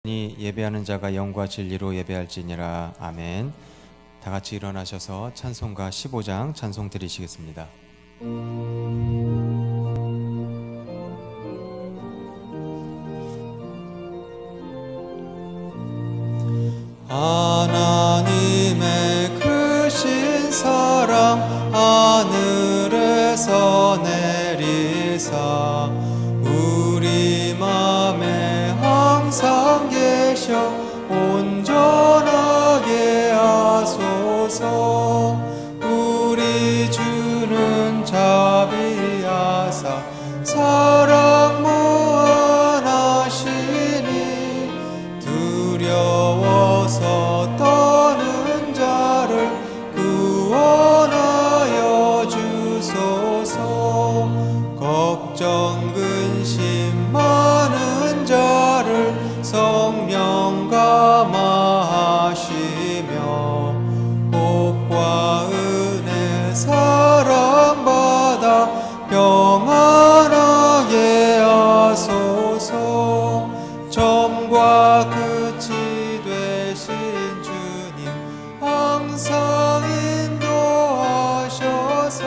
예배하는 자가 영과 진리로 예배할지니라. 아멘. 다 같이 일어나셔서 찬송가 15장 찬송 드리시겠습니다. 하나님의 크신 사랑 하늘에서 내리사 우리 맘에 항상 계셔 온전하게 하소서. 우리 주는 자비하사 사랑 무한하시니 두려워서 떠는 자를 구원하여 주소서. 걱정 근심 많은 자를 성령 감화하시며 복과 은혜 사랑받아 평안하게 하소서. 점과 끝이 되신 주님 항상 인도하셔서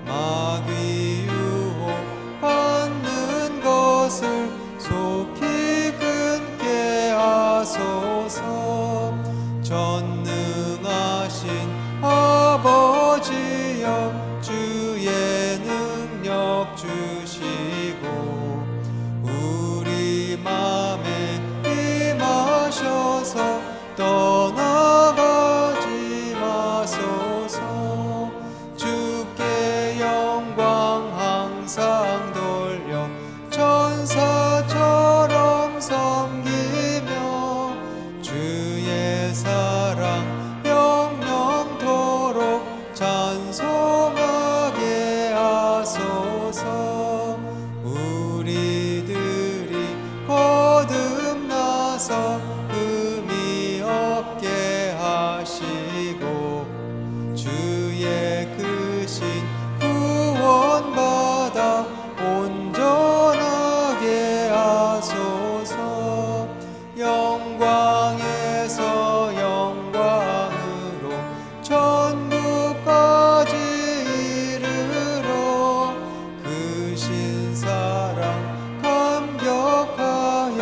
마귀 유혹 받는 것을 속히 끊게 하소서. 전능하신 아버지여 주의 능력 주시고 우리 맘에 임하셔서 떠나가지 마소서. 주께 영광 항상 돌려 천사처럼 섬기며 주의 사랑 영영토록 찬송하게 하소서. 우리들이 거듭나서 흠이 없게 하시고 주의 크신 구원받아 온전하게 하소서. 영광에서 영광으로 천국까지 이르러 크신 사랑 감격하여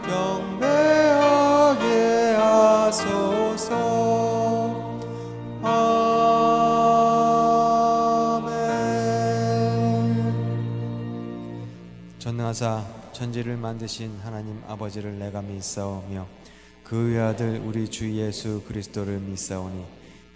경배하게 하소서. 아멘. 전능하사 천지를 만드신 하나님 아버지를 내가 믿사오며 그 외아들 우리 주 예수 그리스도를 믿사오니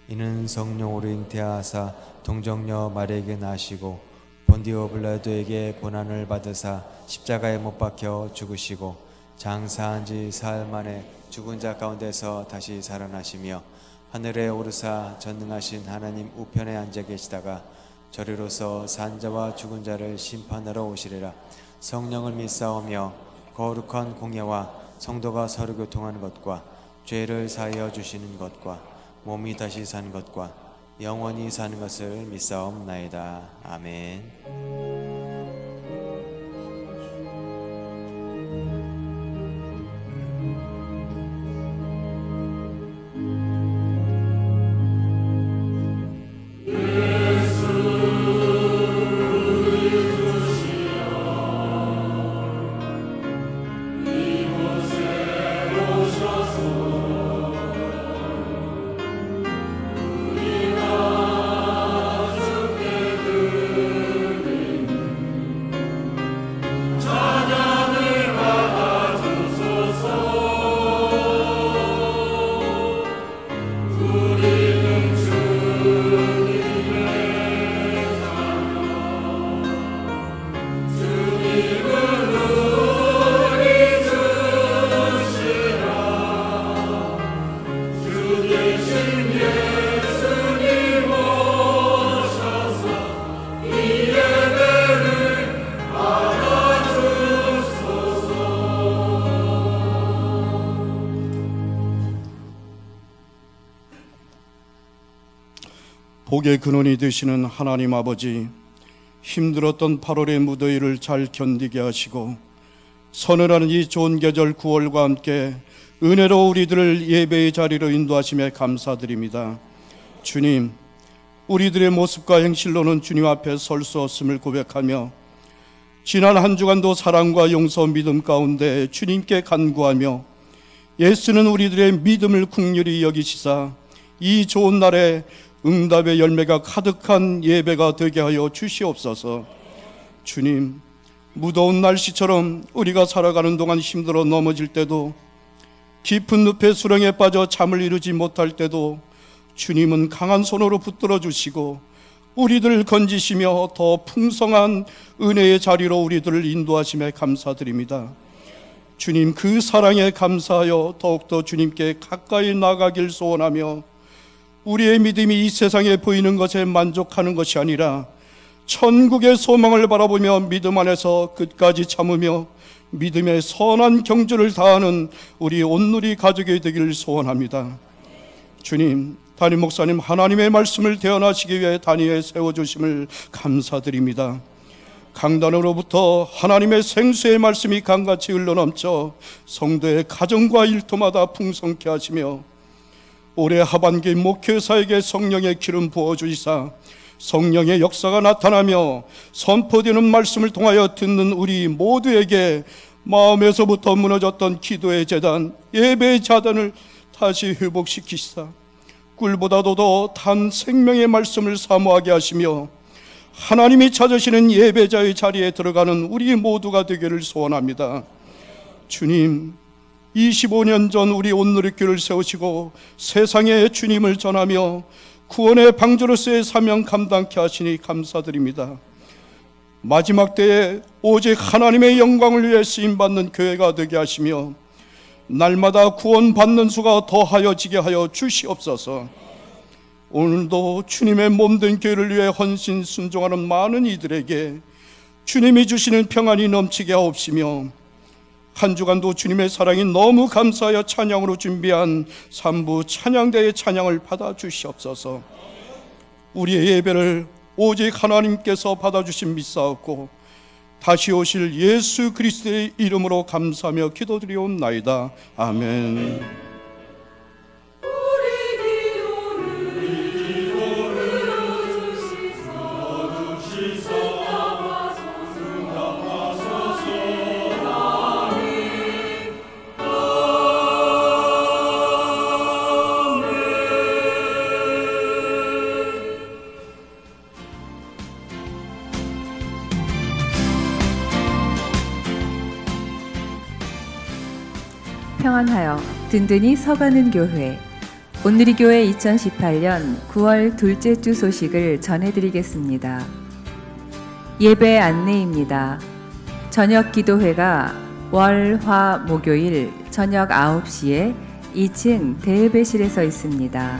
이는 성령으로 잉태하사 동정녀 마리아에게 나시고 본디오 빌라도에게 고난을 받으사 십자가에 못 박혀 죽으시고 장사한 지 사흘 만에 죽은 자 가운데서 다시 살아나시며 하늘에 오르사 전능하신 하나님 우편에 앉아 계시다가 저리로서 산 자와 죽은 자를 심판하러 오시리라. 성령을 믿사오며 거룩한 공예와 성도가 서로 교통하는 것과 죄를 사하여 주시는 것과 몸이 다시 사는 것과 영원히 사는 것을 믿사옵나이다. 아멘. 복의 근원이 되시는 하나님 아버지, 힘들었던 8월의 무더위를 잘 견디게 하시고 서늘한 이 좋은 계절 9월과 함께 은혜로 우리들을 예배의 자리로 인도하심에 감사드립니다. 주님, 우리들의 모습과 행실로는 주님 앞에 설 수 없음을 고백하며 지난 한 주간도 사랑과 용서, 믿음 가운데 주님께 간구하며 예수는 우리들의 믿음을 긍휼히 여기시사 이 좋은 날에 응답의 열매가 가득한 예배가 되게 하여 주시옵소서. 주님, 무더운 날씨처럼 우리가 살아가는 동안 힘들어 넘어질 때도, 깊은 늪의 수렁에 빠져 잠을 이루지 못할 때도 주님은 강한 손으로 붙들어 주시고 우리들을 건지시며 더 풍성한 은혜의 자리로 우리들을 인도하심에 감사드립니다. 주님, 그 사랑에 감사하여 더욱더 주님께 가까이 나가길 소원하며 우리의 믿음이 이 세상에 보이는 것에 만족하는 것이 아니라 천국의 소망을 바라보며 믿음 안에서 끝까지 참으며 믿음의 선한 경주를 다하는 우리 온누리 가족이 되기를 소원합니다. 주님, 담임 목사님 하나님의 말씀을 대언하시기 위해 단위에 세워주심을 감사드립니다. 강단으로부터 하나님의 생수의 말씀이 강같이 흘러넘쳐 성도의 가정과 일터마다 풍성케 하시며 올해 하반기 목회사에게 성령의 기름 부어주시사 성령의 역사가 나타나며 선포되는 말씀을 통하여 듣는 우리 모두에게 마음에서부터 무너졌던 기도의 재단, 예배의 자단을 다시 회복시키시사 꿀보다도 더 단 생명의 말씀을 사모하게 하시며 하나님이 찾으시는 예배자의 자리에 들어가는 우리 모두가 되기를 소원합니다. 주님, 25년 전 우리 온누리교회를 세우시고 세상에 주님을 전하며 구원의 방주로서의 사명 감당케 하시니 감사드립니다. 마지막 때에 오직 하나님의 영광을 위해 쓰임받는 교회가 되게 하시며 날마다 구원받는 수가 더하여지게 하여 주시옵소서. 오늘도 주님의 몸된 교회를 위해 헌신 순종하는 많은 이들에게 주님이 주시는 평안이 넘치게 하옵시며 한 주간도 주님의 사랑이 너무 감사하여 찬양으로 준비한 3부 찬양대의 찬양을 받아 주시옵소서. 우리의 예배를 오직 하나님께서 받아주신 믿사옵고 다시 오실 예수 그리스도의 이름으로 감사하며 기도드리옵나이다. 아멘. 평안하여 든든히 서가는 교회, 온누리 교회 2018년 9월 둘째 주 소식을 전해드리겠습니다. 예배 안내입니다. 저녁 기도회가 월, 화, 목요일 저녁 9시에 2층 대예배실에서 있습니다.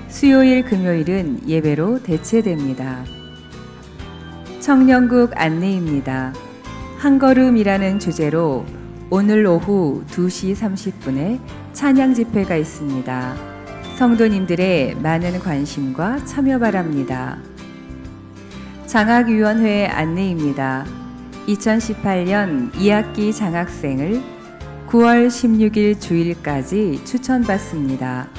수요일, 금요일은 예배로 대체됩니다. 청년국 안내입니다. 한 걸음이라는 주제로 오늘 오후 2시 30분에 찬양 집회가 있습니다. 성도님들의 많은 관심과 참여 바랍니다. 장학위원회 안내입니다. 2018년 2학기 장학생을 9월 16일 주일까지 추천받습니다.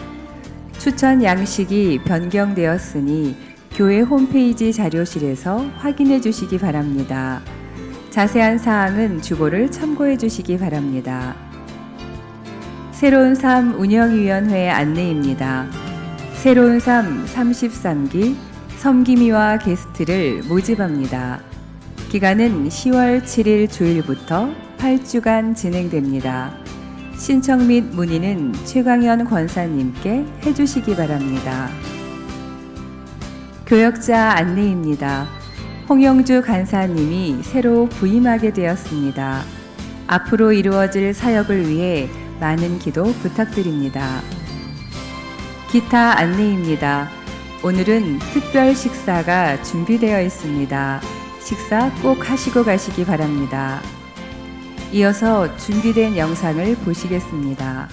추천 양식이 변경되었으니 교회 홈페이지 자료실에서 확인해 주시기 바랍니다. 자세한 사항은 주보를 참고해 주시기 바랍니다. 새로운 삶 운영위원회 안내입니다. 새로운 삶 33기 섬김이와 게스트를 모집합니다. 기간은 10월 7일 주일부터 8주간 진행됩니다. 신청 및 문의는 최광현 권사님께 해주시기 바랍니다. 교역자 안내입니다. 홍영주 간사님이 새로 부임하게 되었습니다. 앞으로 이루어질 사역을 위해 많은 기도 부탁드립니다. 기타 안내입니다. 오늘은 특별 식사가 준비되어 있습니다. 식사 꼭 하시고 가시기 바랍니다. 이어서 준비된 영상을 보시겠습니다.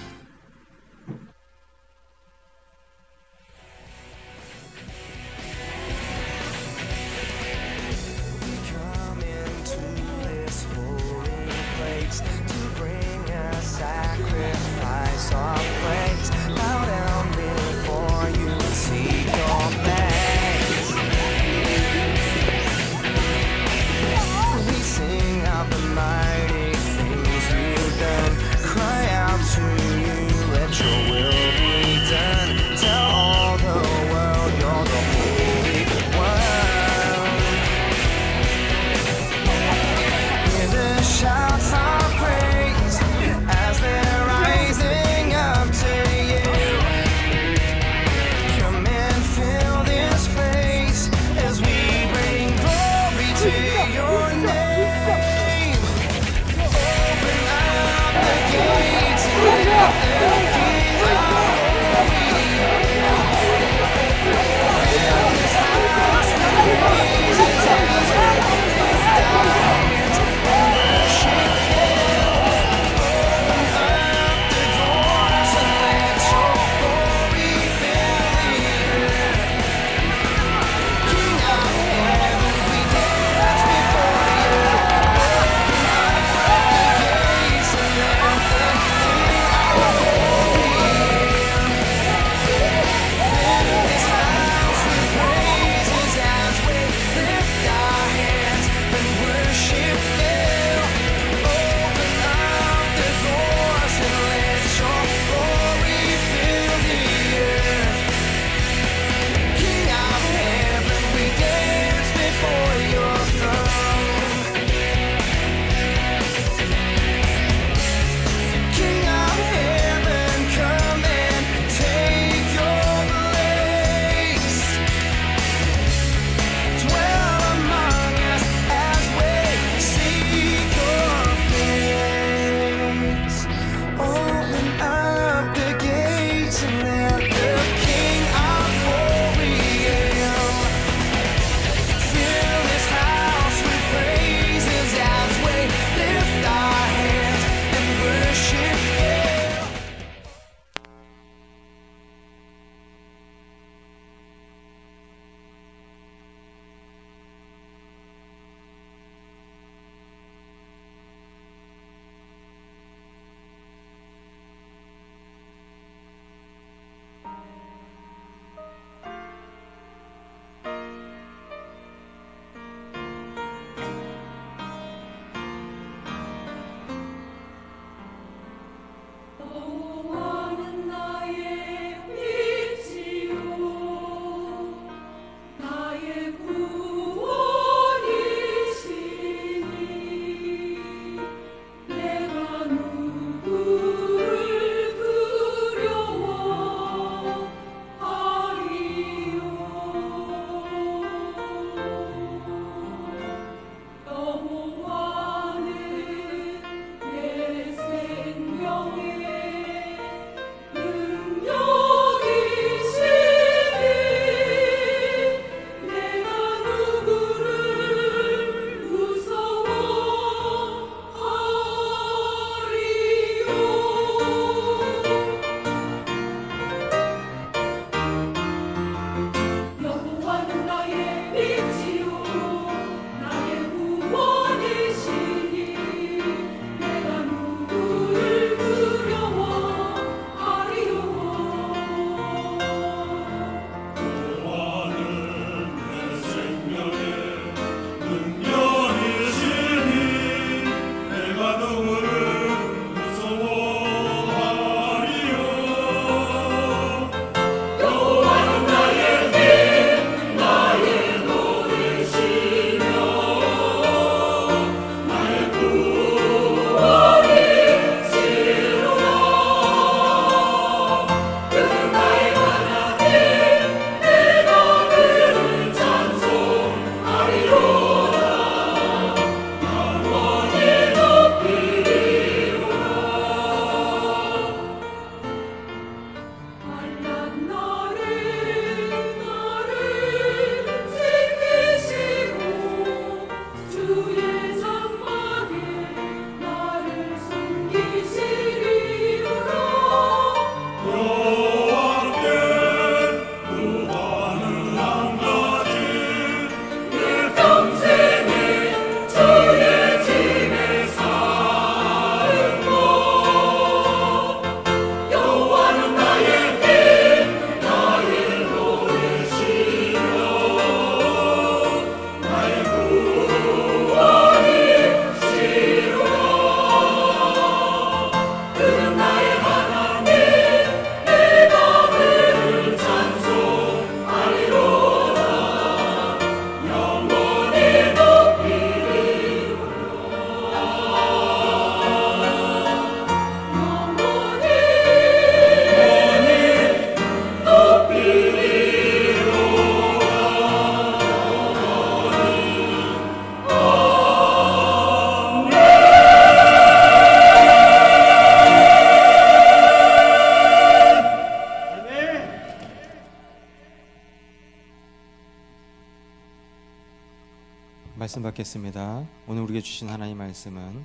말씀 받겠습니다. 오늘 우리에게 주신 하나님 말씀은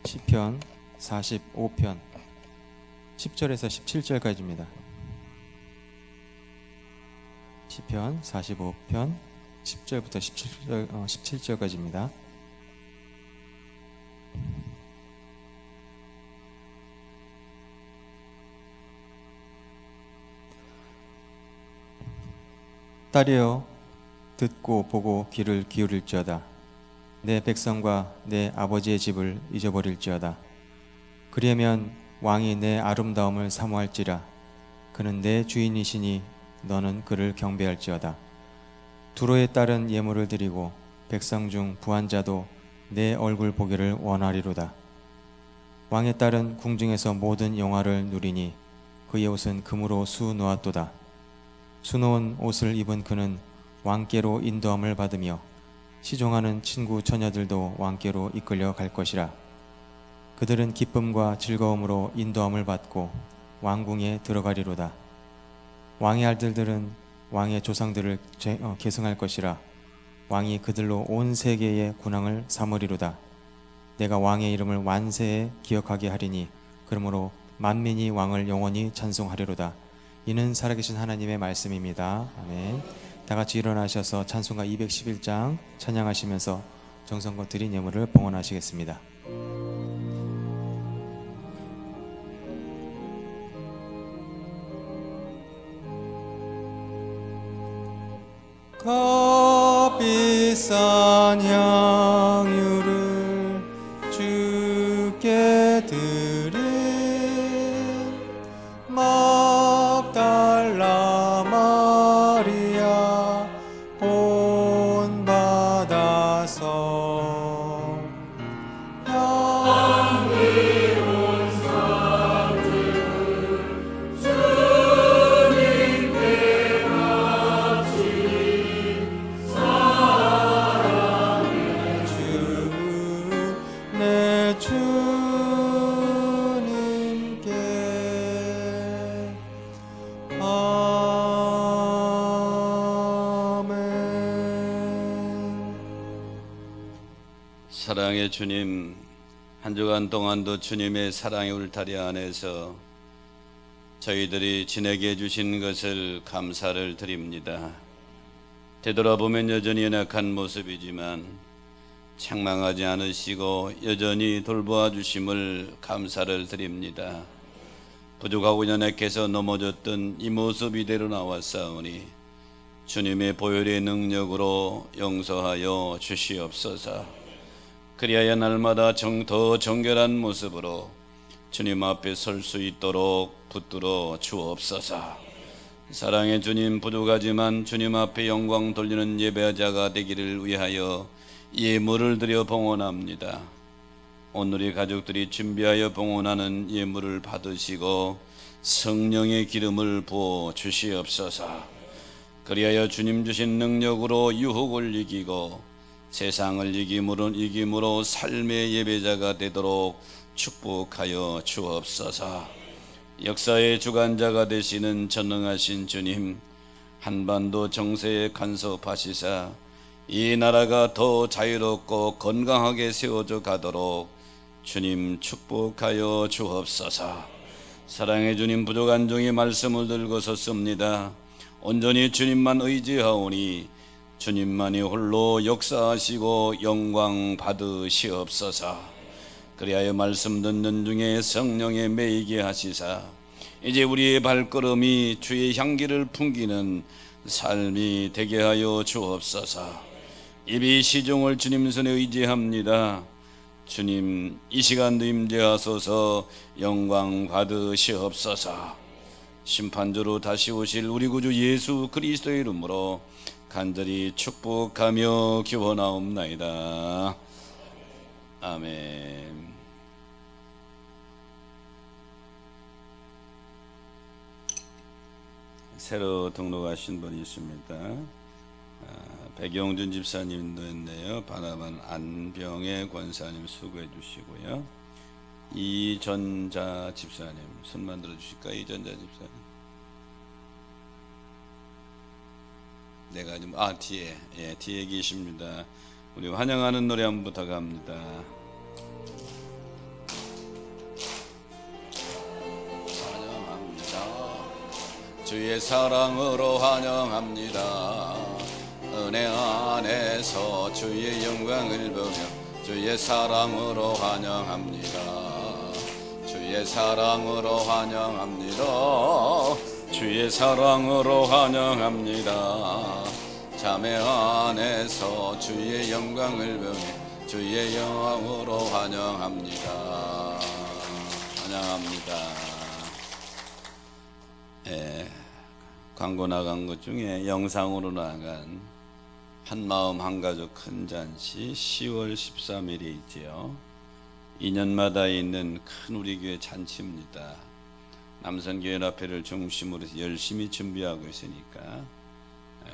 시편 45편 10절에서 17절까지입니다. 시편 45편 10절부터 17절까지입니다. 딸이여 듣고 보고 귀를 기울일지어다. 내 백성과 내 아버지의 집을 잊어버릴지어다. 그리하면 왕이 내 아름다움을 사모할지라. 그는 내 주인이시니 너는 그를 경배할지어다. 두로에 따른 예물을 드리고 백성 중 부한 자도 내 얼굴 보기를 원하리로다. 왕의 딸은 궁중에서 모든 영화를 누리니 그의 옷은 금으로 수놓았도다. 수놓은 옷을 입은 그는 왕께로 인도함을 받으며 시종하는 친구 처녀들도 왕께로 이끌려 갈 것이라. 그들은 기쁨과 즐거움으로 인도함을 받고 왕궁에 들어가리로다. 왕의 아들들은 왕의 조상들을 계승할 것이라. 왕이 그들로 온 세계의 군왕을 삼으리로다. 내가 왕의 이름을 완세에 기억하게 하리니 그러므로 만민이 왕을 영원히 찬송하리로다. 이는 살아계신 하나님의 말씀입니다. 아멘. 다 같이 일어나셔서 찬송가 211장 찬양하시면서 정성껏 드린 예물을 봉헌하시겠습니다. 값비싼 향유를 주께 드린 막달라 마리아 본받아서 향기로운 상을 주님께 바치 사랑해 주 내 주님께 사랑의 주님, 한 주간 동안도 주님의 사랑의 울타리 안에서 저희들이 지내게 해주신 것을 감사를 드립니다. 되돌아보면 여전히 연약한 모습이지만 책망하지 않으시고 여전히 돌보아 주심을 감사를 드립니다. 부족하고 연약해서 넘어졌던 이 모습 이대로 나왔사오니 주님의 보혈의 능력으로 용서하여 주시옵소서. 그리하여 날마다 더 정결한 모습으로 주님 앞에 설 수 있도록 붙들어 주옵소서. 사랑의 주님, 부족하지만 주님 앞에 영광 돌리는 예배자가 되기를 위하여 예물을 드려 봉헌합니다. 오늘 이 가족들이 준비하여 봉헌하는 예물을 받으시고 성령의 기름을 부어 주시옵소서. 그리하여 주님 주신 능력으로 유혹을 이기고 세상을 이김으로 삶의 예배자가 되도록 축복하여 주옵소서. 역사의 주관자가 되시는 전능하신 주님, 한반도 정세에 간섭하시사 이 나라가 더 자유롭고 건강하게 세워져 가도록 주님 축복하여 주옵소서. 사랑의 주님, 부족한 종의 말씀을 들고 섰습니다. 온전히 주님만 의지하오니 주님만이 홀로 역사하시고 영광 받으시옵소서. 그리하여 말씀 듣는 중에 성령에 매이게 하시사 이제 우리의 발걸음이 주의 향기를 풍기는 삶이 되게 하여 주옵소서. 입이 시종을 주님 손에 의지합니다. 주님, 이 시간도 임재하소서. 영광 받으시옵소서. 심판주로 다시 오실 우리 구주 예수 그리스도의 이름으로 간절히 축복하며 기원하옵나이다. 아멘. 새로 등록하신 분이 있습니다. 백영준 집사님도 있네요. 바나반 안병의 권사님 수고해 주시고요. 이전자 집사님 손만 들어주실까요? 이전자 집사님. 내가 좀 뒤에 뒤에 계십니다. 우리 환영하는 노래 한번 부탁합니다. 환영합니다. 주의 사랑으로 환영합니다. 은혜 안에서 주의 영광을 보며 주의 사랑으로 환영합니다. 주의 사랑으로 환영합니다. 주의 사랑으로 환영합니다. 자매 안에서 주의 영광을 보며 주의 영광으로 환영합니다. 환영합니다. 광고 나간 것 중에 영상으로 나간 한마음 한가족 큰 잔치 10월 13일에 있지요. 2년마다 있는 큰 우리 교회 잔치입니다. 남선교회연합회를 중심으로 해서 열심히 준비하고 있으니까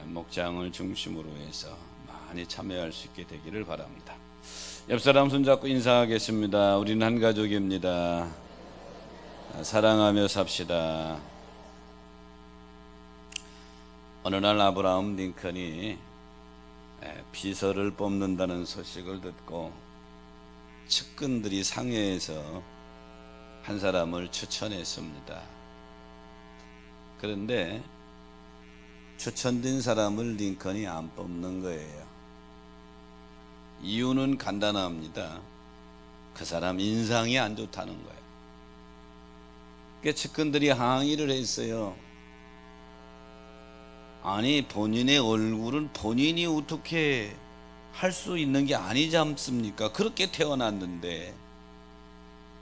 목장을 중심으로 해서 많이 참여할 수 있게 되기를 바랍니다. 옆사람 손잡고 인사하겠습니다. 우리는 한 가족입니다. 사랑하며 삽시다. 어느 날 아브라함 링컨이 비서를 뽑는다는 소식을 듣고 측근들이 상회에서 한 사람을 추천했습니다. 그런데 추천된 사람을 링컨이 안 뽑는 거예요. 이유는 간단합니다. 그 사람 인상이 안 좋다는 거예요. 그러니까 측근들이 항의를 했어요. 아니, 본인의 얼굴은 본인이 어떻게 할 수 있는 게 아니지 않습니까? 그렇게 태어났는데.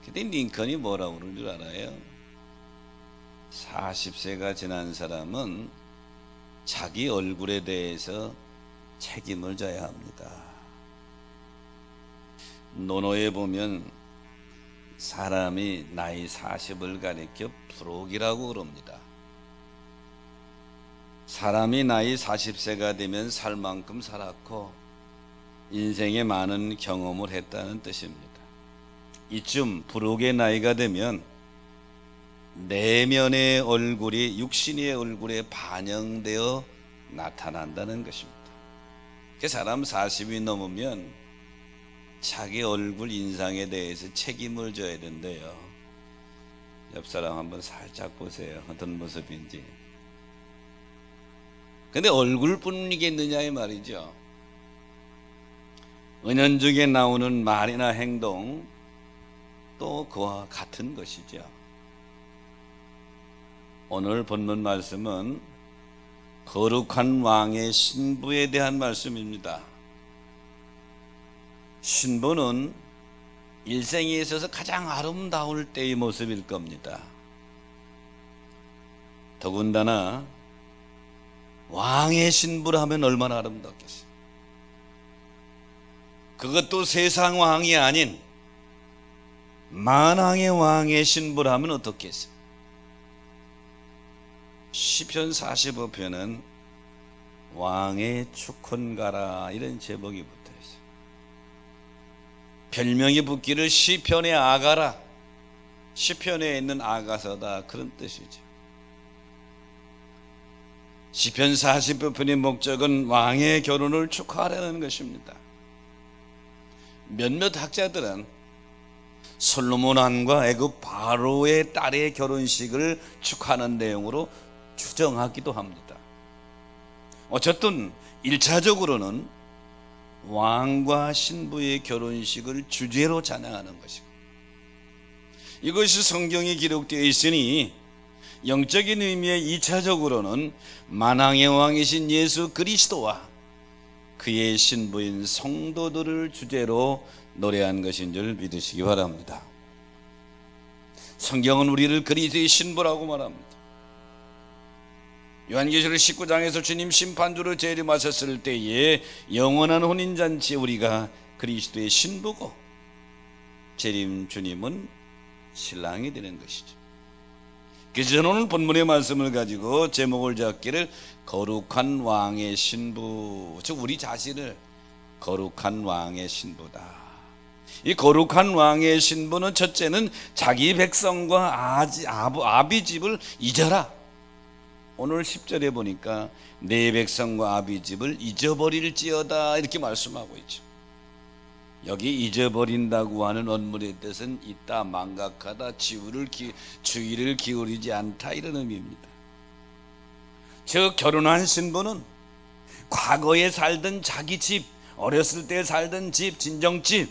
근데 링컨이 뭐라고 그러는 줄 알아요? 40세가 지난 사람은 자기 얼굴에 대해서 책임을 져야 합니다. 논어에 보면 사람이 나이 40을 가리켜 부록이라고 그럽니다. 사람이 나이 40세가 되면 살 만큼 살았고 인생에 많은 경험을 했다는 뜻입니다. 이쯤 부록의 나이가 되면 내면의 얼굴이 육신의 얼굴에 반영되어 나타난다는 것입니다. 그 사람 40이 넘으면 자기 얼굴 인상에 대해서 책임을 져야 된대요. 옆 사람 한번 살짝 보세요. 어떤 모습인지. 근데 얼굴뿐이겠느냐 이 말이죠. 은연중에 나오는 말이나 행동 또 그와 같은 것이죠. 오늘 본문 말씀은 거룩한 왕의 신부에 대한 말씀입니다. 신부는 일생에 있어서 가장 아름다울 때의 모습일 겁니다. 더군다나 왕의 신부라면 얼마나 아름답겠어요. 그것도 세상 왕이 아닌 만왕의 왕의 신부라면 어떻겠어요. 시편 45편은 왕의 축혼가라 이런 제목이 붙어있어요. 별명이 붙기를 시편의 아가라, 시편에 있는 아가서다 그런 뜻이죠. 시편 45편의 목적은 왕의 결혼을 축하하라는 것입니다. 몇몇 학자들은 솔로몬 왕과 애굽 바로의 딸의 결혼식을 축하하는 내용으로 추정하기도 합니다. 어쨌든 1차적으로는 왕과 신부의 결혼식을 주제로 찬양하는 것이고, 이것이 성경에 기록되어 있으니 영적인 의미의 2차적으로는 만왕의 왕이신 예수 그리스도와 그의 신부인 성도들을 주제로 노래한 것인 줄 믿으시기 바랍니다. 성경은 우리를 그리스도의 신부라고 말합니다. 요한계시록 19장에서 주님 심판주로 재림하셨을 때에 영원한 혼인잔치에 우리가 그리스도의 신부고 재림 주님은 신랑이 되는 것이죠. 그래서 저는 오늘 본문의 말씀을 가지고 제목을 잡기를 거룩한 왕의 신부, 즉 우리 자신을 거룩한 왕의 신부다. 이 거룩한 왕의 신부는 첫째는 자기 백성과 아비 집을 잊어라. 오늘 10절에 보니까 내 백성과 아비 집을 잊어버릴지어다 이렇게 말씀하고 있죠. 여기 잊어버린다고 하는 원문의 뜻은 있다, 망각하다, 주의를 기울이지 않다 이런 의미입니다. 즉 결혼한 신부는 과거에 살던 자기 집, 어렸을 때 살던 집, 친정집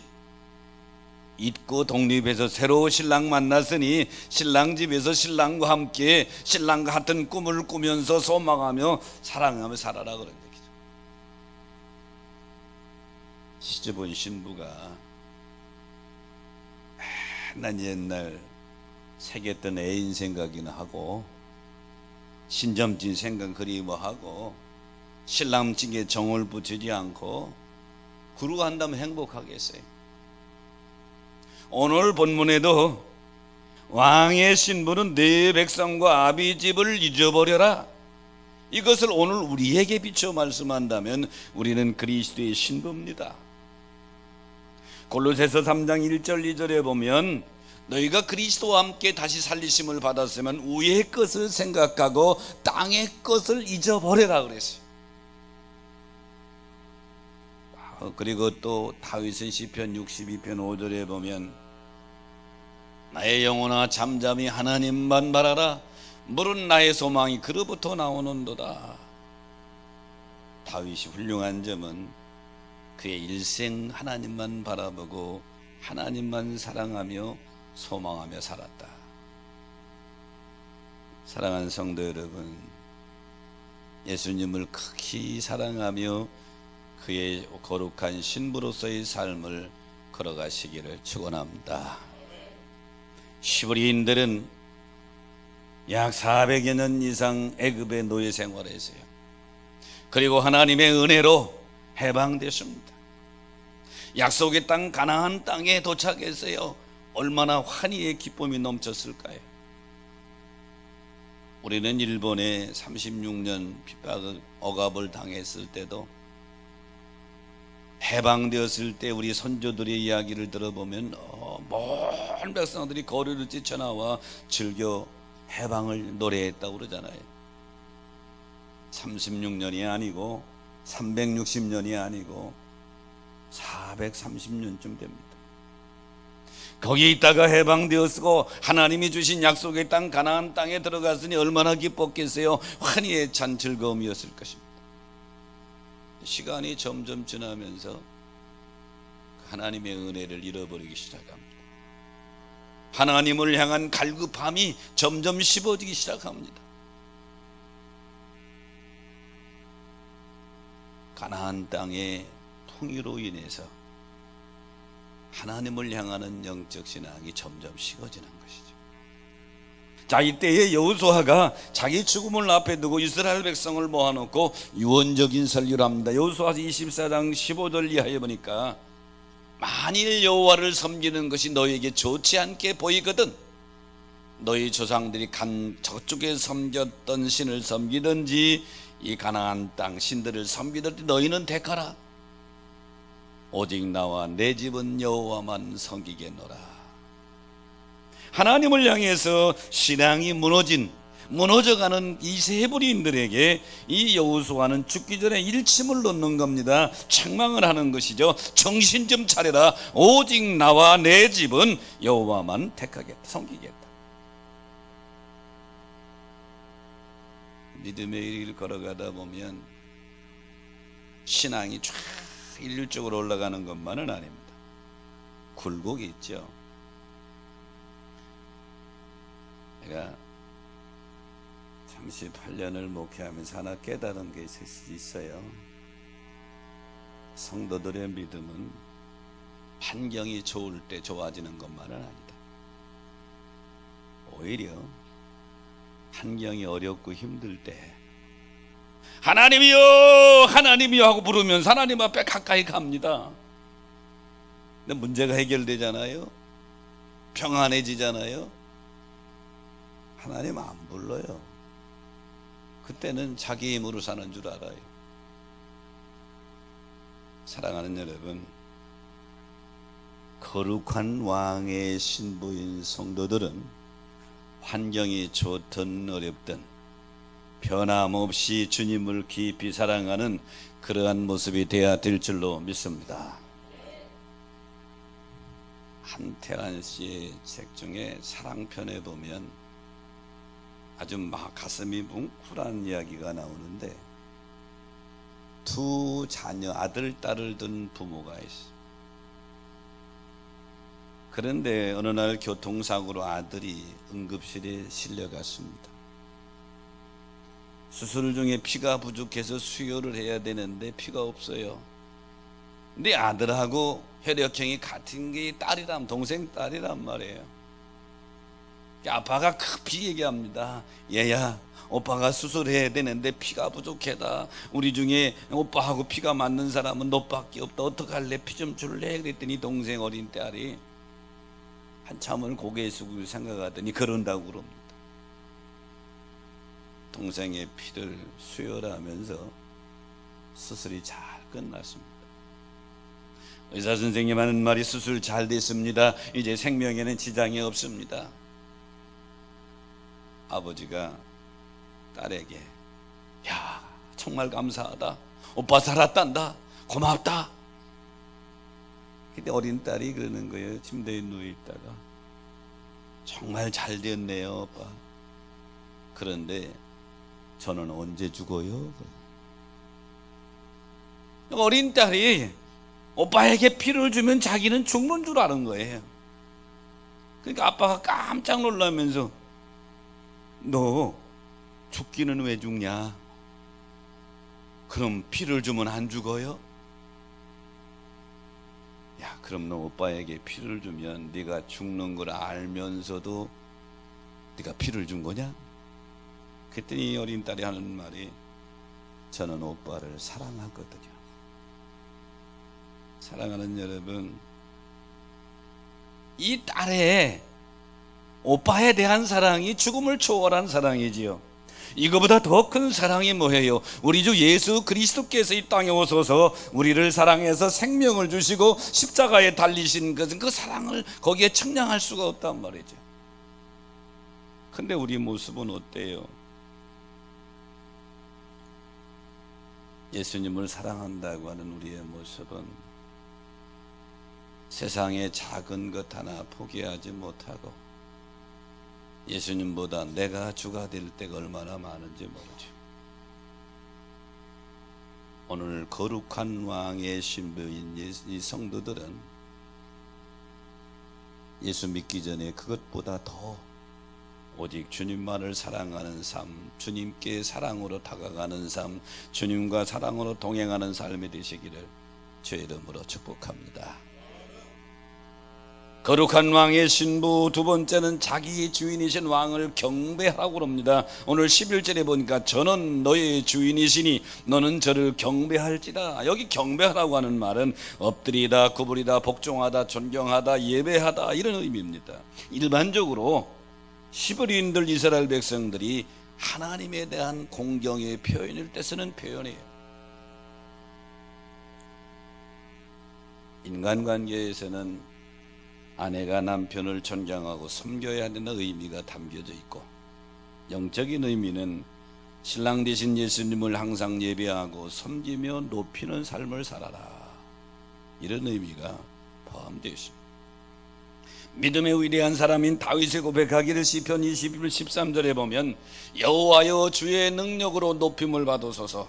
잊고 독립해서 새로 신랑 만났으니 신랑 집에서 신랑과 함께 신랑과 같은 꿈을 꾸면서 소망하며 사랑하며 살아라 그런 얘기죠. 시집온 신부가 난 옛날 새겼던 애인 생각이나 하고 신점진 생각 그리워하고 신랑직에 정을 붙이지 않고 구루한다면 행복하겠어요. 오늘 본문에도 왕의 신부는 내 백성과 아비 집을 잊어버려라. 이것을 오늘 우리에게 비춰 말씀한다면 우리는 그리스도의 신부입니다. 골로새서 3장 1절 2절에 보면 너희가 그리스도와 함께 다시 살리심을 받았으면 위의 것을 생각하고 땅의 것을 잊어버려라 그랬어요. 그리고 또 다윗은 시편 62편 5절에 보면 나의 영혼아 잠잠히 하나님만 바라라. 물은 나의 소망이 그로부터 나오는도다. 다윗이 훌륭한 점은 그의 일생 하나님만 바라보고 하나님만 사랑하며 소망하며 살았다. 사랑하는 성도 여러분, 예수님을 극히 사랑하며 그의 거룩한 신부로서의 삶을 걸어가시기를 축원합니다. 시브리인들은 약 400여 년 이상 애굽의 노예 생활했어요. 그리고 하나님의 은혜로 해방됐습니다. 약속의 땅 가나안 땅에 도착했어요. 얼마나 환희의 기쁨이 넘쳤을까요? 우리는 일본에 36년 핍박을 억압을 당했을 때도 해방되었을 때 우리 선조들의 이야기를 들어보면 모든 백성들이 거리를 뛰쳐나와 즐겨 해방을 노래했다고 그러잖아요. 36년이 아니고 360년이 아니고 430년쯤 됩니다. 거기 있다가 해방되었고 하나님이 주신 약속의 땅 가나안 땅에 들어갔으니 얼마나 기뻤겠어요. 환희에 찬 즐거움이었을 것입니다. 시간이 점점 지나면서 하나님의 은혜를 잃어버리기 시작합니다. 하나님을 향한 갈급함이 점점 식어지기 시작합니다. 가나안 땅의 통일로 인해서 하나님을 향하는 영적 신앙이 점점 식어지는 것이죠. 자, 이때에 여호수아가 자기 죽음을 앞에 두고 이스라엘 백성을 모아놓고 유언적인 설교를 합니다. 여호수아 24장 15절 이하에 보니까 만일 여호와를 섬기는 것이 너희에게 좋지 않게 보이거든 너희 조상들이 저쪽에 섬겼던 신을 섬기든지 이 가나안 땅 신들을 섬기든지 너희는 택하라. 오직 나와 내 집은 여호와만 섬기겠노라. 하나님을 향해서 신앙이 무너져가는 이 세브리인들에게 이 여호수아는 죽기 전에 일침을 놓는 겁니다. 책망을 하는 것이죠. 정신 좀 차려라. 오직 나와 내 집은 여호와만 택하겠다, 섬기겠다. 믿음의 길 걸어가다 보면 신앙이 쫙 일률적으로 올라가는 것만은 아닙니다. 굴곡이 있죠. 제가 38년을 목회하면서 하나 깨달은 게 있어요. 성도들의 믿음은 환경이 좋을 때 좋아지는 것만은 아니다. 오히려 환경이 어렵고 힘들 때 하나님이요 하나님이요 하고 부르면 하나님 앞에 가까이 갑니다. 근데 문제가 해결되잖아요. 평안해지잖아요. 하나님 안 불러요. 그때는 자기 힘으로 사는 줄 알아요. 사랑하는 여러분, 거룩한 왕의 신부인 성도들은 환경이 좋든 어렵든 변함없이 주님을 깊이 사랑하는 그러한 모습이 되어야 될 줄로 믿습니다. 한태환 씨의 책 중에 사랑편에 보면 아주 막 가슴이 뭉클한 이야기가 나오는데, 두 자녀 아들 딸을 둔 부모가 있어요. 그런데 어느 날 교통사고로 아들이 응급실에 실려갔습니다. 수술 중에 피가 부족해서 수혈을 해야 되는데 피가 없어요. 근데 아들하고 혈액형이 같은 게 딸이란, 동생 딸이란 말이에요. 아빠가 급히 얘기합니다. 얘야, 오빠가 수술해야 되는데 피가 부족해다. 우리 중에 오빠하고 피가 맞는 사람은 너밖에 없다. 어떡할래? 피 좀 줄래? 그랬더니 동생 어린 딸이 한참을 고개 숙이고 생각하더니 그런다고 그럽니다. 동생의 피를 수혈하면서 수술이 잘 끝났습니다. 의사 선생님 하는 말이 수술 잘 됐습니다. 이제 생명에는 지장이 없습니다. 아버지가 딸에게, 야, 정말 감사하다. 오빠 살았단다. 고맙다. 근데 어린 딸이 그러는 거예요. 침대에 누워있다가, 정말 잘 됐네요, 오빠. 그런데 저는 언제 죽어요? 어린 딸이 오빠에게 피를 주면 자기는 죽는 줄 아는 거예요. 그러니까 아빠가 깜짝 놀라면서, 너 죽기는 왜 죽냐? 그럼 피를 주면 안 죽어요? 야, 그럼 너 오빠에게 피를 주면 네가 죽는 걸 알면서도 네가 피를 준 거냐? 그랬더니 어린 딸이 하는 말이, 저는 오빠를 사랑하거든요. 사랑하는 여러분, 이 딸의 오빠에 대한 사랑이 죽음을 초월한 사랑이지요. 이거보다 더 큰 사랑이 뭐예요? 우리 주 예수 그리스도께서 이 땅에 오셔서 우리를 사랑해서 생명을 주시고 십자가에 달리신 것은, 그 사랑을 거기에 측량할 수가 없단 말이죠. 근데 우리 모습은 어때요? 예수님을 사랑한다고 하는 우리의 모습은 세상의 작은 것 하나 포기하지 못하고 예수님보다 내가 주가 될 때가 얼마나 많은지 모르죠. 오늘 거룩한 왕의 신부인 이 성도들은 예수 믿기 전에 그것보다 더 오직 주님만을 사랑하는 삶, 주님께 사랑으로 다가가는 삶, 주님과 사랑으로 동행하는 삶이 되시기를 주의 이름으로 축복합니다. 거룩한 왕의 신부, 두 번째는 자기 주인이신 왕을 경배하라고 합니다. 오늘 11절에 보니까 저는 너의 주인이시니 너는 저를 경배할지다. 여기 경배하라고 하는 말은 엎드리다, 구부리다, 복종하다, 존경하다, 예배하다, 이런 의미입니다. 일반적으로 히브리인들, 이스라엘 백성들이 하나님에 대한 공경의 표현일 때 쓰는 표현이에요. 인간관계에서는 아내가 남편을 존경하고 섬겨야 한다는 의미가 담겨져 있고, 영적인 의미는 신랑 되신 예수님을 항상 예배하고 섬기며 높이는 삶을 살아라, 이런 의미가 포함되어 있습니다. 믿음의 위대한 사람인 다윗의 고백하기를 시편 21편 13절에 보면, 여호와여 주의 능력으로 높임을 받으소서.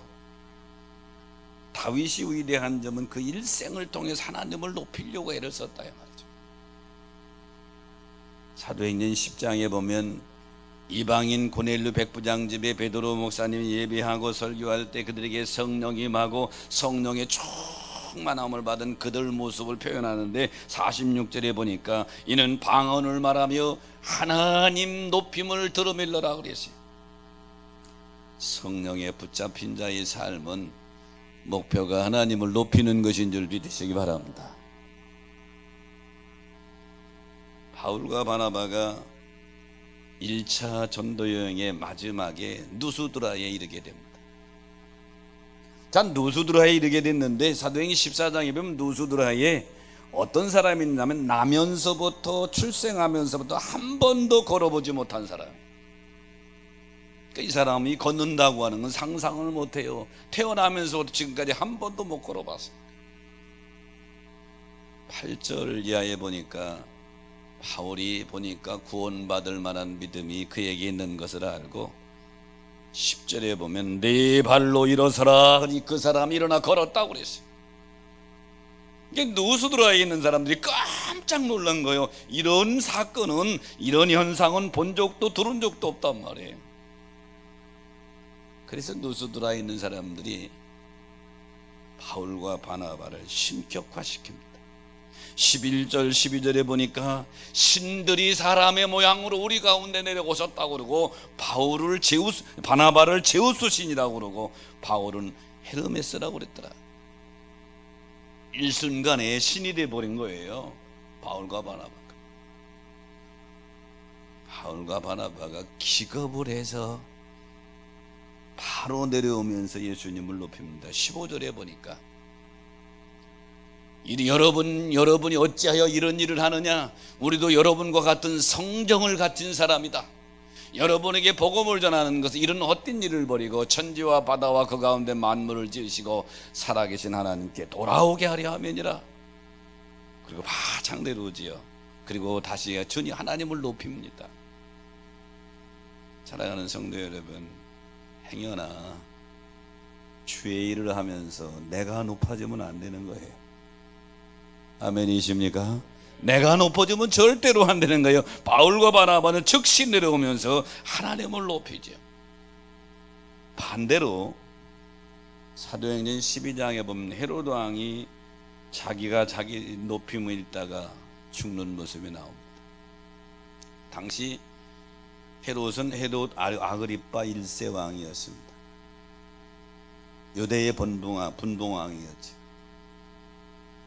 다윗이 위대한 점은 그 일생을 통해서 하나님을 높이려고 애를 썼다 말이죠. 사도행전 10장에 보면 이방인 고넬료 백부장 집에 베드로 목사님이 예배하고 설교할 때 그들에게 성령이 임하고 성령의 충만함을 받은 그들 모습을 표현하는데 46절에 보니까 이는 방언을 말하며 하나님 높임을 들으밀러라 그랬어요. 성령에 붙잡힌 자의 삶은 목표가 하나님을 높이는 것인 줄 믿으시기 바랍니다. 바울과 바나바가 1차 전도 여행의 마지막에 누수드라에 이르게 됩니다. 자, 누수드라에 이르게 됐는데 사도행전 14장에 보면 누수드라에 어떤 사람이 있냐면 나면서부터 출생하면서부터 한 번도 걸어보지 못한 사람. 이 사람이 걷는다고 하는 건 상상을 못해요. 태어나면서부터 지금까지 한 번도 못 걸어봤어요. 8절 이하에 보니까 바울이 보니까 구원받을 만한 믿음이 그에게 있는 것을 알고 10절에 보면 네 발로 일어서라 하니 그 사람이 일어나 걸었다고 그랬어요. 이게 누수드라에 있는 사람들이 깜짝 놀란 거예요. 이런 사건은, 이런 현상은 본 적도 들은 적도 없단 말이에요. 그래서 누수드라에 있는 사람들이 바울과 바나바를 신격화시킵니다. 11절 12절에 보니까 신들이 사람의 모양으로 우리 가운데 내려오셨다고 그러고 바울을 바나바를 제우스 신이라고 그러고 바울은 헤르메스라고 그랬더라. 일순간에 신이 돼버린 거예요. 바울과 바나바가 기겁을 해서 바로 내려오면서 예수님을 높입니다. 15절에 보니까 여러분이 어찌하여 이런 일을 하느냐? 우리도 여러분과 같은 성정을 갖춘 사람이다. 여러분에게 복음을 전하는 것은 이런 헛된 일을 버리고 천지와 바다와 그 가운데 만물을 지으시고 살아계신 하나님께 돌아오게 하려 함이니라. 그리고 바창 내려오지요. 그리고 다시 주님 하나님을 높입니다. 사랑하는 성도 여러분, 행여나 주의 일을 하면서 내가 높아지면 안 되는 거예요. 아멘이십니까? 내가 높아지면 절대로 안 되는 거예요. 바울과 바나바는 즉시 내려오면서 하나님을 높이죠. 반대로 사도행전 12장에 보면 헤로드 왕이 자기가 자기 높임을 잃다가 죽는 모습이 나옵니다. 당시 헤롯은 헤롯 아그리빠 1세 왕이었습니다. 유대의 분봉왕이었죠.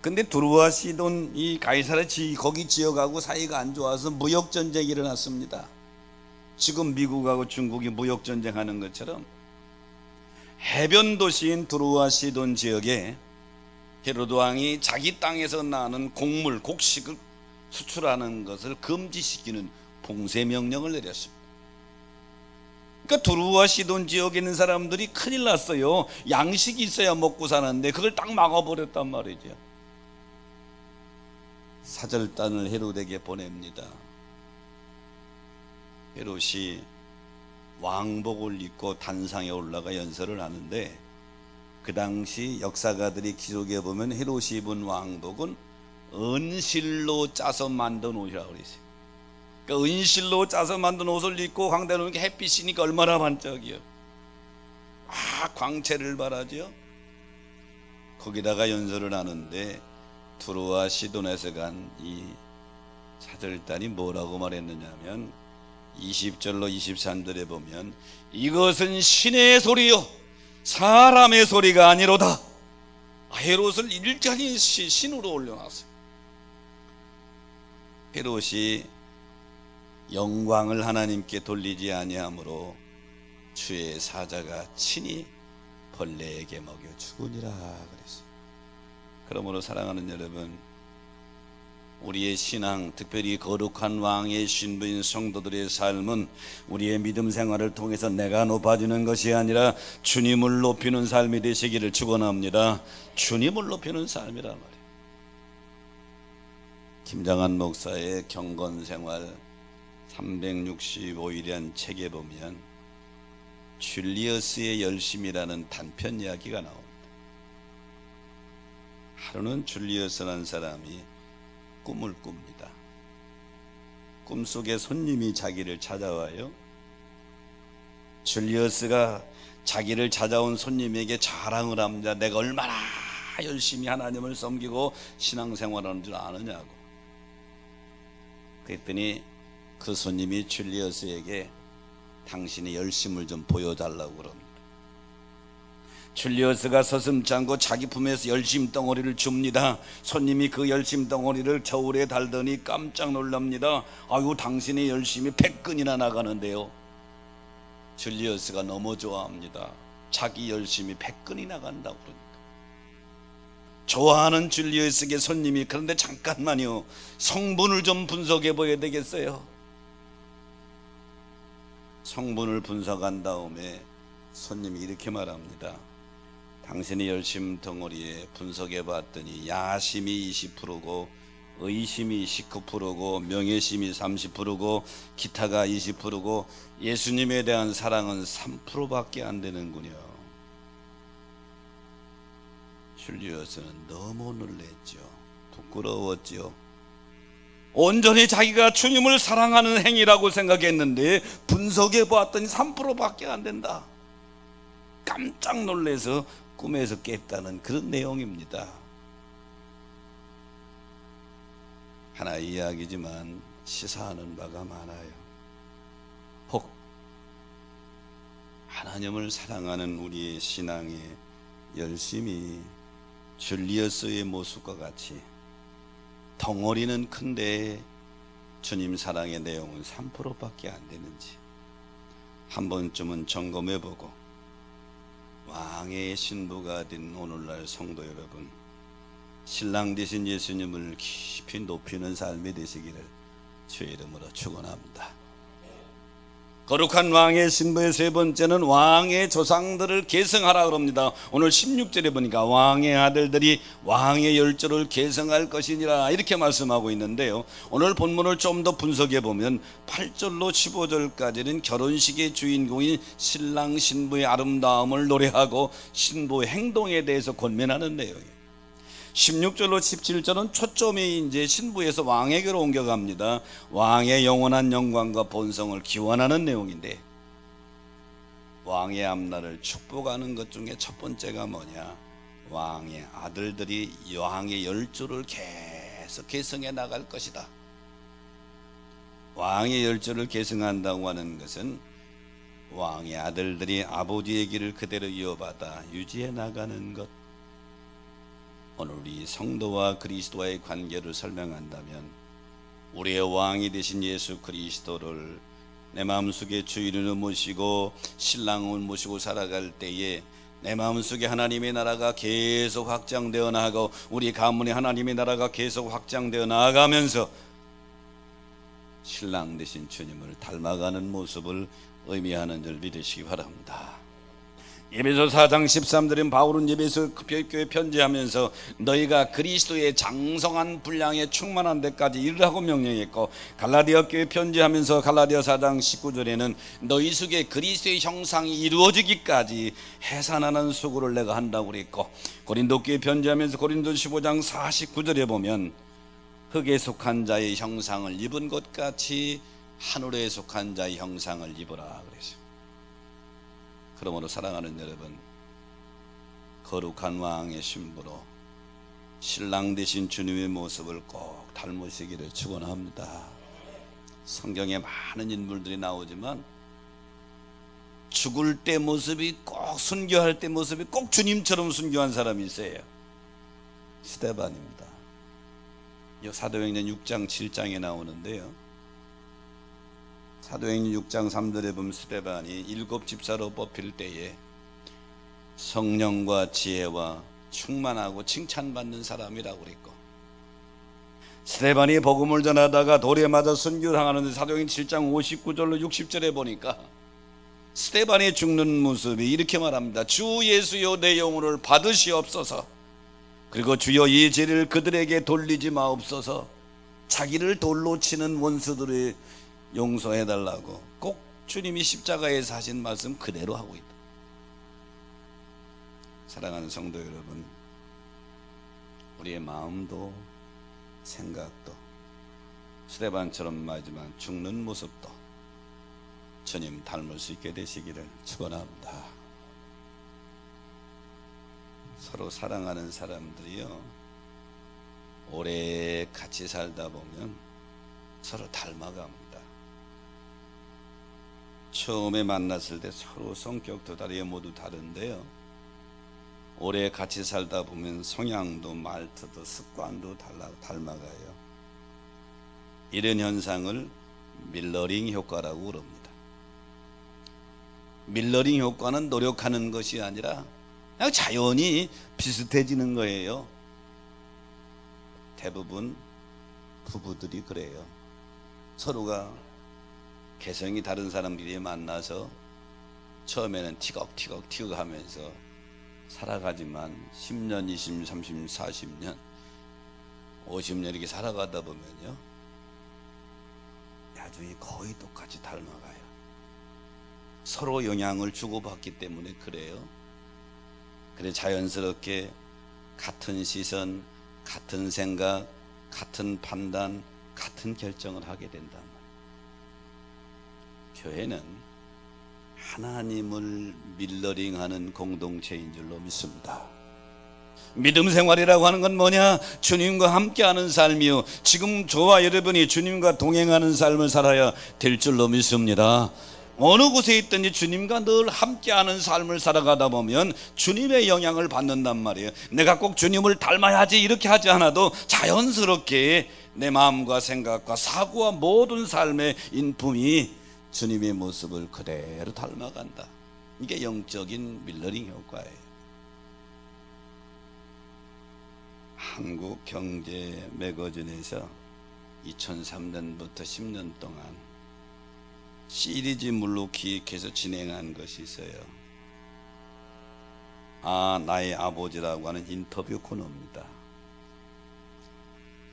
근데 두루와 시돈 이 가이사랴 거기 지역하고 사이가 안 좋아서 무역 전쟁이 일어났습니다. 지금 미국하고 중국이 무역 전쟁하는 것처럼 해변 도시인 두루와 시돈 지역에 헤로드 왕이 자기 땅에서 나는 곡물, 곡식을 수출하는 것을 금지시키는 봉쇄 명령을 내렸습니다. 그러니까 두루와 시돈 지역에 있는 사람들이 큰일 났어요. 양식이 있어야 먹고 사는데 그걸 딱 막아버렸단 말이죠. 사절단을 헤롯에게 보냅니다. 헤롯이 왕복을 입고 단상에 올라가 연설을 하는데 그 당시 역사가들이 기록해 보면 헤롯이 입은 왕복은 은실로 짜서 만든 옷이라고 그랬어요. 그러니까 은실로 짜서 만든 옷을 입고 광대에 놓으니까 햇빛이니까 얼마나 반짝이요. 광채를 발하죠. 거기다가 연설을 하는데 두루와 시돈에서 간 이 사절단이 뭐라고 말했느냐면 20절로 23절에 보면 이것은 신의 소리요 사람의 소리가 아니로다. 헤롯을 일전히 신으로 올려놨어요. 헤롯이 영광을 하나님께 돌리지 아니하므로 주의 사자가 친히 벌레에게 먹여 죽으니라 그랬어요. 그러므로 사랑하는 여러분, 우리의 신앙, 특별히 거룩한 왕의 신부인 성도들의 삶은 우리의 믿음 생활을 통해서 내가 높아지는 것이 아니라 주님을 높이는 삶이 되시기를 축원합니다. 주님을 높이는 삶이란 말이에요. 김장한 목사의 경건생활 365일이란 책에 보면 줄리어스의 열심이라는 단편 이야기가 나옵니다. 하루는 줄리어스라는 사람이 꿈을 꿉니다. 꿈속에 손님이 자기를 찾아와요. 줄리어스가 자기를 찾아온 손님에게 자랑을 합니다. 내가 얼마나 열심히 하나님을 섬기고 신앙생활하는 줄 아느냐고. 그랬더니 그 손님이 줄리어스에게 당신의 열심을 좀 보여달라고 그럽니다. 줄리어스가 서슴지 않고 자기 품에서 열심 덩어리를 줍니다. 손님이 그 열심 덩어리를 저울에 달더니 깜짝 놀랍니다. 아유, 당신의 열심이 100근이나 나가는데요. 줄리어스가 너무 좋아합니다. 자기 열심이 100근이 나간다고 그러니까. 좋아하는 줄리어스에게 손님이, 그런데 잠깐만요, 성분을 좀 분석해 봐야 되겠어요. 성분을 분석한 다음에 손님이 이렇게 말합니다. 당신의 열심 덩어리에 분석해 봤더니 야심이 20%고 의심이 19%고 명예심이 30%고 기타가 20%고 예수님에 대한 사랑은 3%밖에 안 되는군요. 줄리어스는 너무 놀랬죠. 부끄러웠죠. 온전히 자기가 주님을 사랑하는 행위라고 생각했는데 분석해 보았더니 3%밖에 안 된다. 깜짝 놀라서 꿈에서 깼다는 그런 내용입니다. 하나의 이야기지만 시사하는 바가 많아요. 혹 하나님을 사랑하는 우리의 신앙의 열심이 줄리어스의 모습과 같이 덩어리는 큰데 주님 사랑의 내용은 3%밖에 안 되는지 한 번쯤은 점검해보고 왕의 신부가 된 오늘날 성도 여러분, 신랑 되신 예수님을 깊이 높이는 삶이 되시기를 주의 이름으로 축원합니다. 거룩한 왕의 신부의 세 번째는 왕의 조상들을 계승하라 그럽니다. 오늘 16절에 보니까 왕의 아들들이 왕의 열조를 계승할 것이니라 이렇게 말씀하고 있는데요, 오늘 본문을 좀 더 분석해 보면 8절로 15절까지는 결혼식의 주인공인 신랑 신부의 아름다움을 노래하고 신부의 행동에 대해서 권면하는 내용이에요. 16절로 17절은 초점이 이제 신부에서 왕에게로 옮겨갑니다. 왕의 영원한 영광과 본성을 기원하는 내용인데, 왕의 앞날을 축복하는 것 중에 첫 번째가 뭐냐, 왕의 아들들이 왕의 열조를 계속 계승해 나갈 것이다. 왕의 열조를 계승한다고 하는 것은 왕의 아들들이 아버지의 길을 그대로 이어받아 유지해 나가는 것. 오늘 우리 성도와 그리스도와의 관계를 설명한다면 우리의 왕이 되신 예수 그리스도를 내 마음속에 주인으로 모시고 신랑을 모시고 살아갈 때에 내 마음속에 하나님의 나라가 계속 확장되어 나가고 우리 가문에 하나님의 나라가 계속 확장되어 나아가면서 신랑 되신 주님을 닮아가는 모습을 의미하는 줄 믿으시기 바랍니다. 에베소 4장 13절인 바울은 에베소 교회 편지하면서 너희가 그리스도의 장성한 분량에 충만한 데까지 이르라고 명령했고, 갈라디아 교회 편지하면서 갈라디아 4장 19절에는 너희 속에 그리스도의 형상이 이루어지기까지 해산하는 수고를 내가 한다고 그랬고, 고린도 교회 편지하면서 고린도 15장 49절에 보면 흙에 속한 자의 형상을 입은 것 같이 하늘에 속한 자의 형상을 입으라 그랬어요. 그러므로 사랑하는 여러분, 거룩한 왕의 신부로 신랑 되신 주님의 모습을 꼭 닮으시기를 축원합니다. 성경에 많은 인물들이 나오지만 죽을 때 모습이 꼭, 순교할 때 모습이 꼭 주님처럼 순교한 사람이 있어요. 스데반입니다. 사도행전 6장 7장에 나오는데요, 사도행전 6장 3절에 보면 스데반이 7 집사로 뽑힐 때에 성령과 지혜와 충만하고 칭찬받는 사람이라고 그랬고, 스데반이 복음을 전하다가 돌에 맞아 순교당하는데 사도행전 7장 59절로 60절에 보니까 스데반이 죽는 모습이 이렇게 말합니다. 주 예수여 내 영혼을 받으시옵소서. 그리고 주여 이 죄를 그들에게 돌리지 마옵소서. 자기를 돌로 치는 원수들의 용서해달라고 꼭 주님이 십자가에서 하신 말씀 그대로 하고 있다. 사랑하는 성도 여러분, 우리의 마음도 생각도 스데반처럼 말하지만 죽는 모습도 주님 닮을 수 있게 되시기를 축원합니다. 서로 사랑하는 사람들이요, 오래 같이 살다 보면 서로 닮아갑니다. 처음에 만났을 때 서로 성격도 다르게 모두 다른데요, 오래 같이 살다 보면 성향도 말투도 습관도 닮아가요. 이런 현상을 밀러링 효과라고 그럽니다. 밀러링 효과는 노력하는 것이 아니라 그냥 자연히 비슷해지는 거예요. 대부분 부부들이 그래요. 서로가 개성이 다른 사람끼리 만나서 처음에는 티격티격 하면서 살아가지만 10년, 20년, 30년, 40년, 50년 이렇게 살아가다 보면요, 나중에 거의 똑같이 닮아가요. 서로 영향을 주고받기 때문에 그래요. 그래 자연스럽게 같은 시선, 같은 생각, 같은 판단, 같은 결정을 하게 된단 말이에요. 교회는 하나님을 밀러링하는 공동체인 줄로 믿습니다. 믿음 생활이라고 하는 건 뭐냐? 주님과 함께하는 삶이요, 지금 저와 여러분이 주님과 동행하는 삶을 살아야 될 줄로 믿습니다. 어느 곳에 있든지 주님과 늘 함께하는 삶을 살아가다 보면 주님의 영향을 받는단 말이에요. 내가 꼭 주님을 닮아야지 이렇게 하지 않아도 자연스럽게 내 마음과 생각과 사고와 모든 삶의 인품이 주님의 모습을 그대로 닮아간다. 이게 영적인 밀러링 효과예요. 한국경제 매거진에서 2003년부터 10년 동안 시리즈물로 기획해서 진행한 것이 있어요. 나의 아버지라고 하는 인터뷰 코너입니다.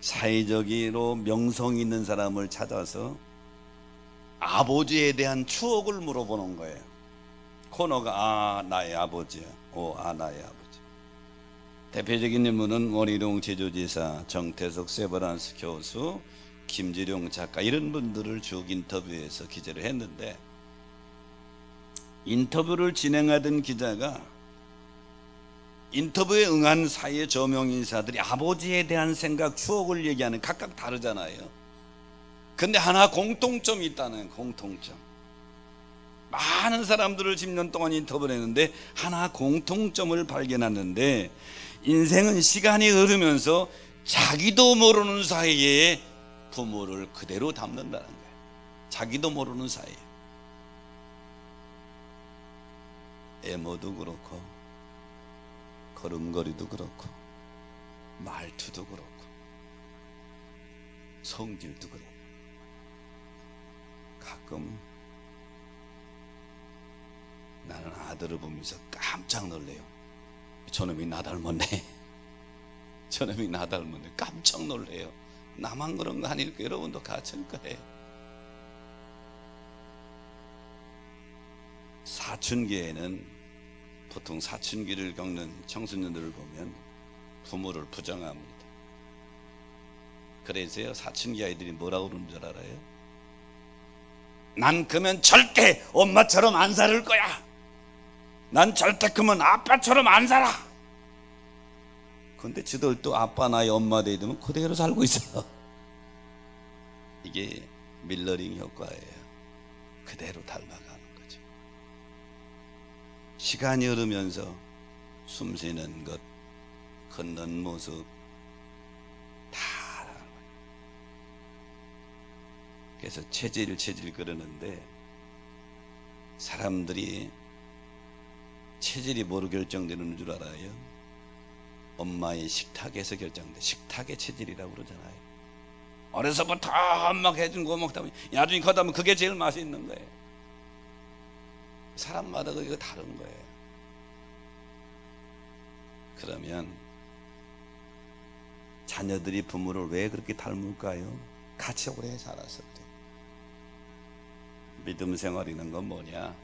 사회적으로 명성 있는 사람을 찾아서 아버지에 대한 추억을 물어보는 거예요. 코너가 나의 아버지야. 나의 아버지. 대표적인 인물은 원희룡 제주지사, 정태석 세브란스 교수, 김지룡 작가, 이런 분들을 쭉 인터뷰해서 기재를 했는데, 인터뷰를 진행하던 기자가 인터뷰에 응한 사이의 저명인사들이 아버지에 대한 생각, 추억을 얘기하는, 각각 다르잖아요. 근데 하나 공통점이 있다는, 공통점. 많은 사람들을 10년 동안 인터뷰를 했는데 하나 공통점을 발견했는데, 인생은 시간이 흐르면서 자기도 모르는 사이에 부모를 그대로 닮는다는 거예요. 자기도 모르는 사이에. 외모도 그렇고, 걸음걸이도 그렇고, 말투도 그렇고, 성질도 그렇고. 가끔 나는 아들을 보면서 깜짝 놀래요. 저놈이 나 닮았네. 저놈이 나 닮았네. 깜짝 놀래요. 나만 그런 거 아닐까? 여러분도 같을 거예요. 사춘기에는, 보통 사춘기를 겪는 청소년들을 보면 부모를 부정합니다. 그래서요, 사춘기 아이들이 뭐라고 그러는 줄 알아요? 난 그러면 절대 엄마처럼 안 살 거야. 난 절대 그러면 아빠처럼 안 살아. 근데 지들도 아빠 나이 엄마 나이 되면 그대로 살고 있어요. 이게 밀러링 효과예요. 그대로 닮아가는 거죠. 시간이 흐르면서 숨 쉬는 것, 걷는 모습 다. 그래서 체질 그러는데, 사람들이 체질이 뭐로 결정되는 줄 알아요? 엄마의 식탁에서 결정돼. 식탁의 체질이라고 그러잖아요. 어려서부터 막 해준 거 먹다 보면 나중에 커다 보면 그게 제일 맛있는 거예요. 사람마다 그게 다른 거예요. 그러면 자녀들이 부모를 왜 그렇게 닮을까요? 같이 오래 살았을 때. 믿음 생활이라는 건 뭐냐?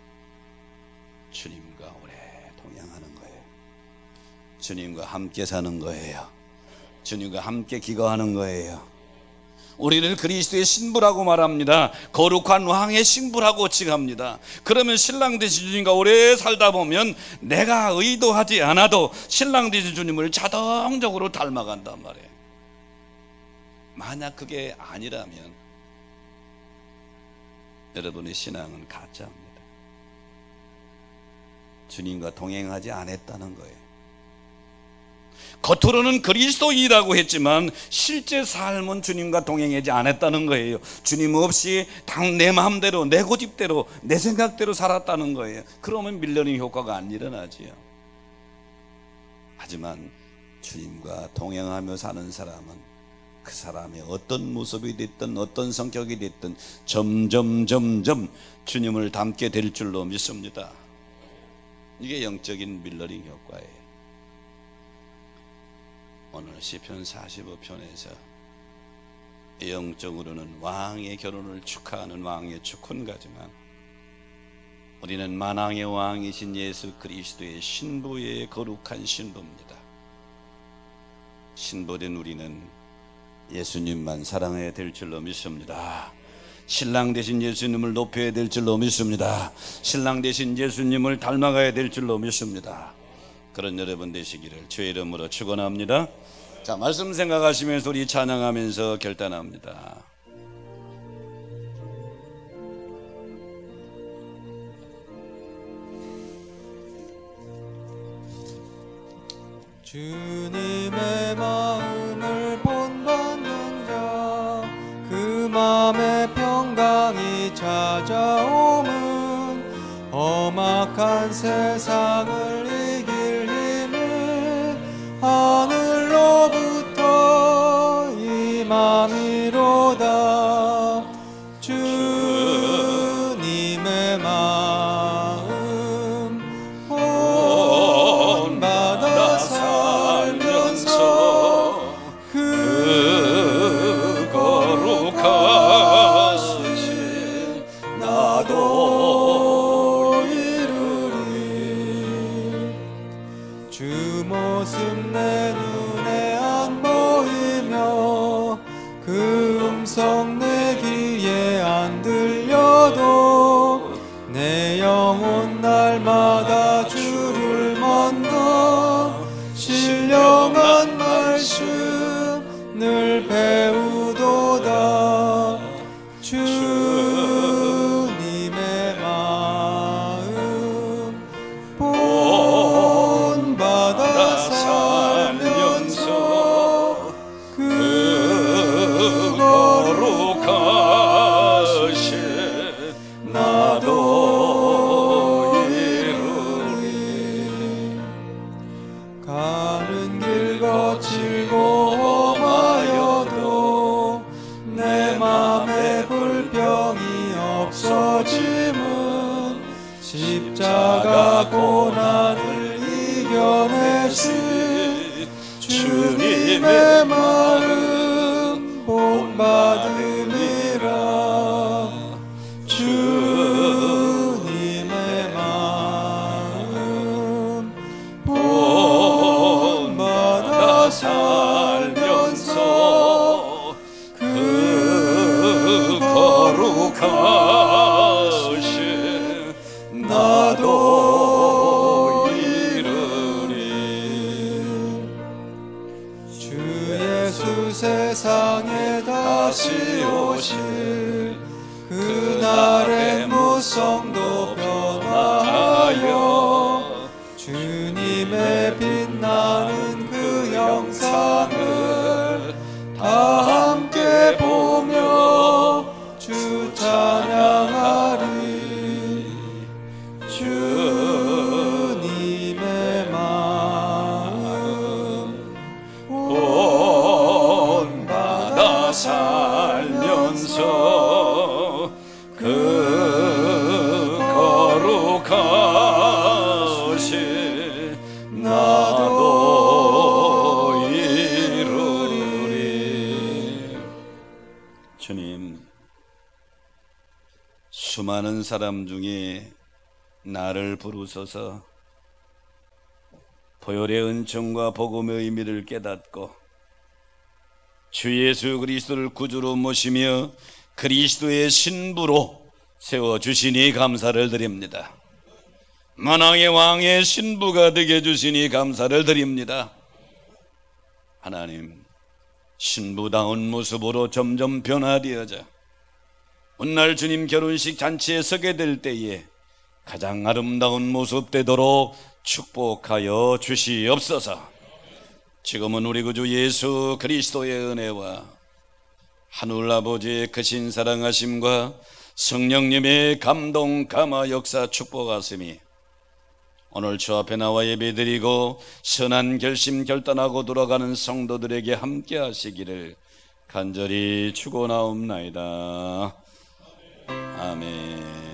주님과 오래 동행하는 거예요. 주님과 함께 사는 거예요. 주님과 함께 기거하는 거예요. 우리를 그리스도의 신부라고 말합니다. 거룩한 왕의 신부라고 칭합니다. 그러면 신랑 되신 주님과 오래 살다 보면 내가 의도하지 않아도 신랑 되신 주님을 자동적으로 닮아간단 말이에요. 만약 그게 아니라면 여러분의 신앙은 가짜입니다. 주님과 동행하지 않았다는 거예요. 겉으로는 그리스도인이라고 했지만 실제 삶은 주님과 동행하지 않았다는 거예요. 주님 없이 내 마음대로, 내 고집대로, 내 생각대로 살았다는 거예요. 그러면 밀러닝 효과가 안 일어나지요. 하지만 주님과 동행하며 사는 사람은 그 사람의 어떤 모습이 됐든 어떤 성격이 됐든 점점 주님을 닮게 될 줄로 믿습니다. 이게 영적인 밀러링 효과예요. 오늘 시편 45편에서 영적으로는 왕의 결혼을 축하하는 왕의 축훈가지만 우리는 만왕의 왕이신 예수 그리스도의 신부의 거룩한 신부입니다. 신부된 우리는 예수님만 사랑해야 될 줄로 믿습니다. 신랑 되신 예수님을 높여야 될 줄로 믿습니다. 신랑 되신 예수님을 닮아가야 될 줄로 믿습니다. 그런 여러분 되시기를 주의 이름으로 축원합니다. 자, 말씀 생각하시면서 우리 찬양하면서 결단합니다. 주님의 마음을 본받는 자, 그 마음의 평강이 찾아오면 험악한 세상을 이길 힘을 하늘로부터 임함이로다. 주님의 마음 본받아 살면서 그 거룩하신 나도 이루리. 주 모습 내 눈에 안 보이며 그 음성 내 귀에 안 들려도 내 영혼 날마다 주를 만나 신령한 말씀 늘 배우도다. 주님의 마음 본받아 살면서 그 거룩하신 나도 이루리. 가는 길 거칠고 험하여도 내 맘에 불평이 없어짐은 십자가 고난을 이겨내신 주님의 마음 본받음이라. 주님의 마음 본받아 살면서 그 거룩하신 나도 이루리. 주 예수 세상에 다시 오실 그날의 무성도 변화하여 주님의 빛나는 그 형상을 다 함께 보며 주 찬양하리. 주님의 마음 본받아 살면서 그 거룩하신 나도 이루리. 주님, 수많은 사람 중에 나를 부르소서 보혈의 은총과 복음의 의미를 깨닫고 주 예수 그리스도를 구주로 모시며 그리스도의 신부로 세워주시니 감사를 드립니다. 만왕의 왕의 신부가 되게 해주시니 감사를 드립니다. 하나님, 신부다운 모습으로 점점 변화되어져 오늘 주님 결혼식 잔치에 서게 될 때에 가장 아름다운 모습 되도록 축복하여 주시옵소서. 지금은 우리 구주 예수 그리스도의 은혜와 하늘 아버지의 크신 사랑하심과 성령님의 감동 감화 역사 축복하심이 오늘 주 앞에 나와 예배드리고 선한 결심 결단하고 돌아가는 성도들에게 함께 하시기를 간절히 축원하옵나이다. 아멘.